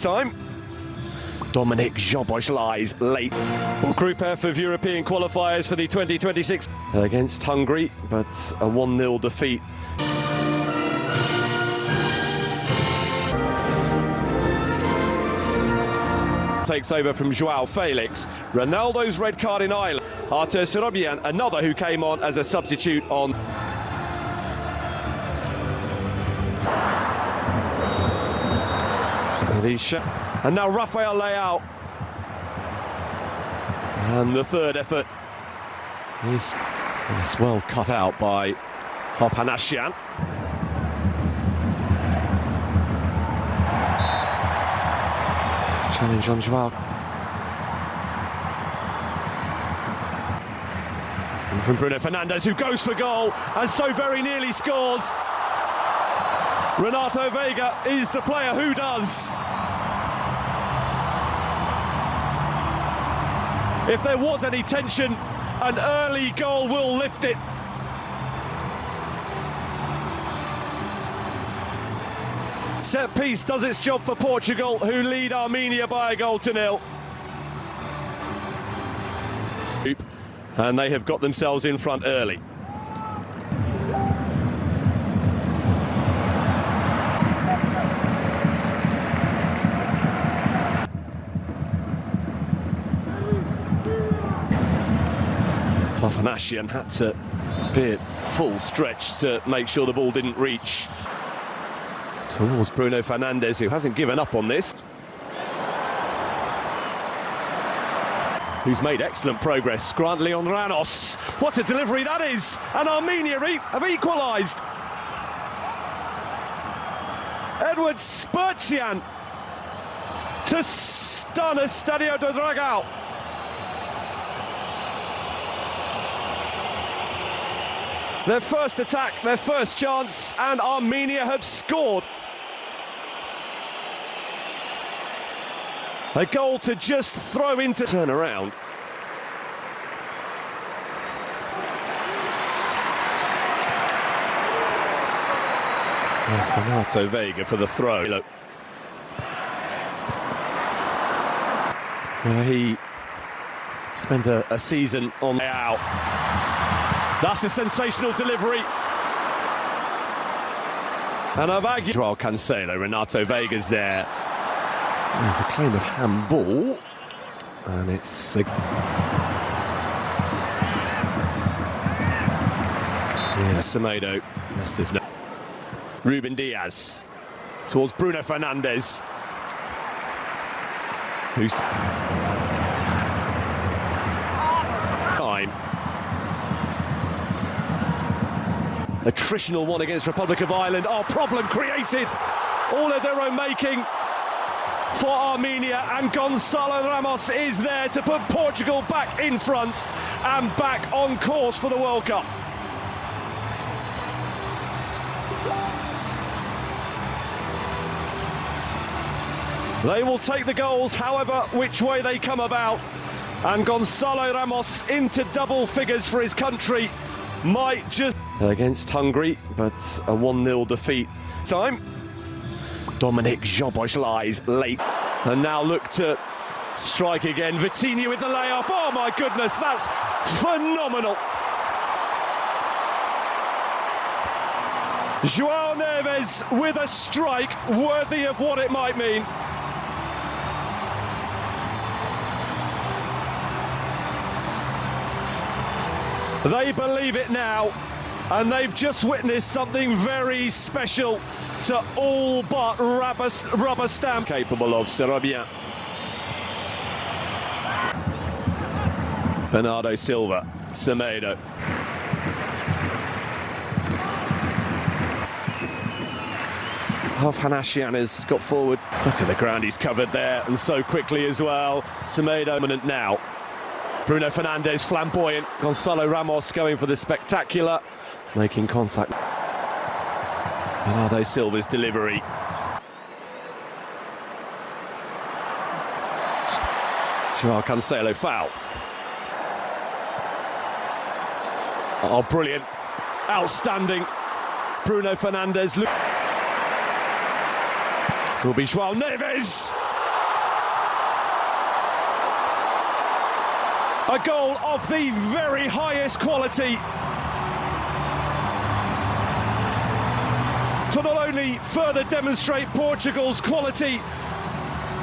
Time. Dominic Joboslai's late. Group F of European qualifiers for the 2026 against Hungary, but a 1-0 defeat. Takes over from João Felix. Ronaldo's red card in Ireland. Artur Sorobian, another who came on as a substitute on. And now Rafael Leao. And the third effort is well cut out by Hovhannisyan. Challenge on Joao. And from Bruno Fernandes, who goes for goal and so very nearly scores. Renato Veiga is the player who does. If there was any tension, an early goal will lift it. Set piece does its job for Portugal, who lead Armenia by a 1-0. And they have got themselves in front early. Hovhannisyan had to be at full stretch to make sure the ball didn't reach towards Bruno Fernandes, who hasn't given up on this. Who's made excellent progress. Grant Leon Ranos. What a delivery that is! And Armenia have equalised. Edward Spurtsian to stun Estadio do Dragão. Their first attack, their first chance, and Armenia have scored. A goal to just throw into turnaround. Renato Veiga for the throw. Look. He spent a season on out. That's a sensational delivery. And Joao Cancelo, Renato Vega's there. There's a claim of handball. And it's a... Yeah, Semedo must have known. Ruben Diaz towards Bruno Fernandes. Who's... time. Attritional one against Republic of Ireland. Oh, problem created. All of their own making for Armenia, and Gonçalo Ramos is there to put Portugal back in front and back on course for the World Cup. They will take the goals however which way they come about, and Gonçalo Ramos into double figures for his country might just... Against Hungary, but a 1-0 defeat. Time. Dominic Joboslai's late. And now look to strike again. Vitinha with the layoff. Oh my goodness, that's phenomenal. João Neves with a strike worthy of what it might mean. They believe it now, and they've just witnessed something very special to all but rubber stamp. Capable of Sorobian. Bernardo Silva, Semedo. Hovhannisyan has got forward. Look at the ground he's covered there, and so quickly as well. Semedo dominant now. Bruno Fernandes flamboyant. Gonçalo Ramos going for the spectacular, making contact. Bernardo Silva's delivery. Joao Cancelo foul. Oh, brilliant. Outstanding. Bruno Fernandes. will be João Neves. A goal of the very highest quality to not only further demonstrate Portugal's quality,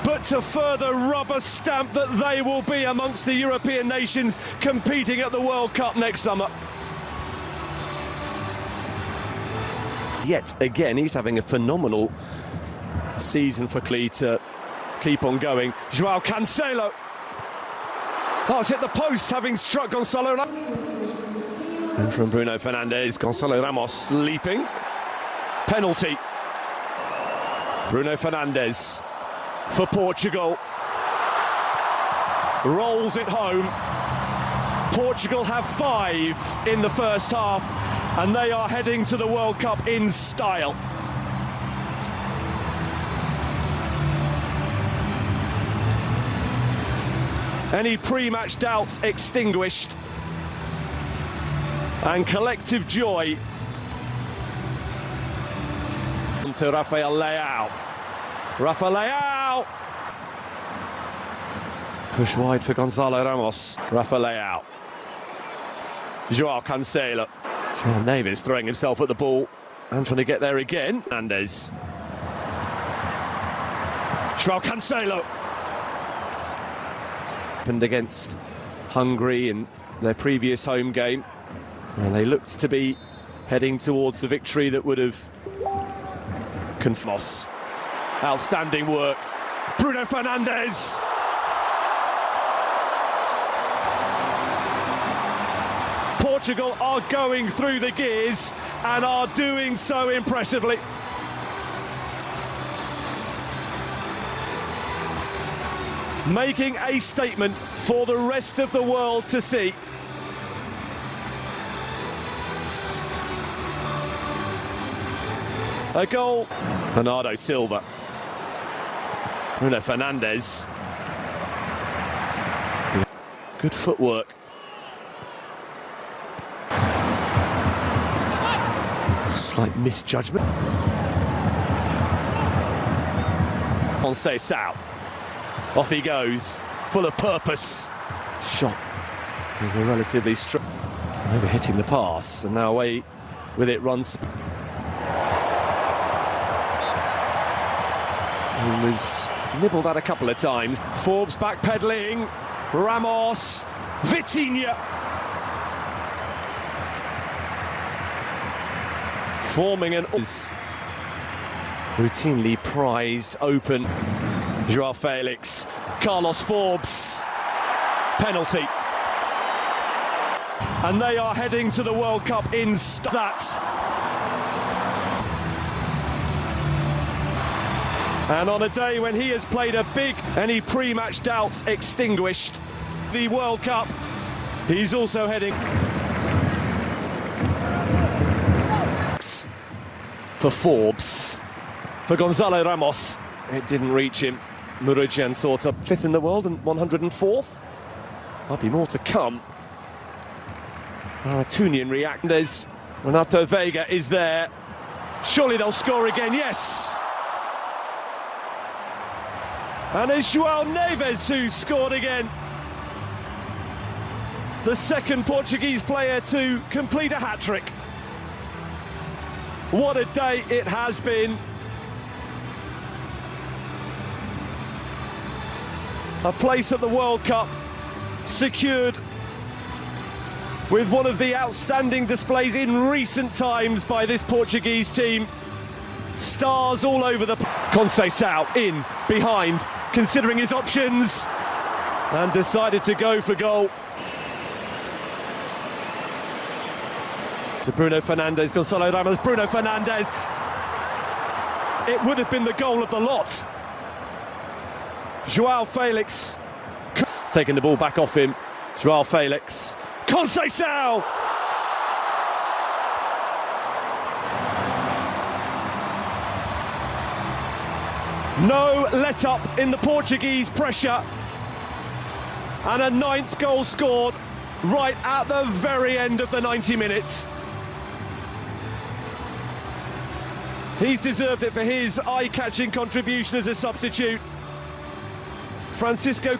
but to further rubber stamp that they will be amongst the European nations competing at the World Cup next summer. Yet again, he's having a phenomenal season for Clee to keep on going. João Cancelo. Oh, it's hit the post, having struck Gonçalo Ramos. And from Bruno Fernandes, Gonçalo Ramos leaping. Penalty. Bruno Fernandes for Portugal. Rolls it home. Portugal have 5 in the first half, and they are heading to the World Cup in style. Any pre-match doubts extinguished, and collective joy to Rafael Leão. Rafael Leão! Push wide for Gonçalo Ramos. Rafael Leão. João Cancelo. João Neves throwing himself at the ball and trying to get there again. Fernandes. João Cancelo. Happened against Hungary in their previous home game, and they looked to be heading towards the victory that would have confirmed. Outstanding work. Bruno Fernandes. Portugal are going through the gears and are doing so impressively. Making a statement for the rest of the world to see. A goal. Bernardo Silva. Bruno Fernandes. Good footwork. Slight misjudgment. Conceição. Off he goes, full of purpose. Shot is a relatively strong. Overhitting the pass, and now away with it runs. He was nibbled at a couple of times. Forbes backpedaling. Ramos. Vitinha. Forming an routinely prized open. João Felix, Carlos Forbes, penalty. And they are heading to the World Cup in that. And on a day when he has played a big, any pre-match doubts extinguished, the World Cup, he's also heading for Forbes, for Gonçalo Ramos. It didn't reach him. Murugian sort of 5th in the world and 104th. Might be more to come. Maratunian reacts. Renato Veiga is there. Surely they'll score again, yes! And it's João Neves who scored again. The second Portuguese player to complete a hat-trick. What a day it has been. A place at the World Cup secured with one of the outstanding displays in recent times by this Portuguese team. Stars all over the... Conceição in, behind, considering his options, and decided to go for goal. To Bruno Fernandes, Gonçalo Ramos, Bruno Fernandes. It would have been the goal of the lot. João Felix. He's taking the ball back off him. João Felix. Conceição! No let-up in the Portuguese pressure. And a 9th goal scored right at the very end of the 90 minutes. He's deserved it for his eye-catching contribution as a substitute. Francisco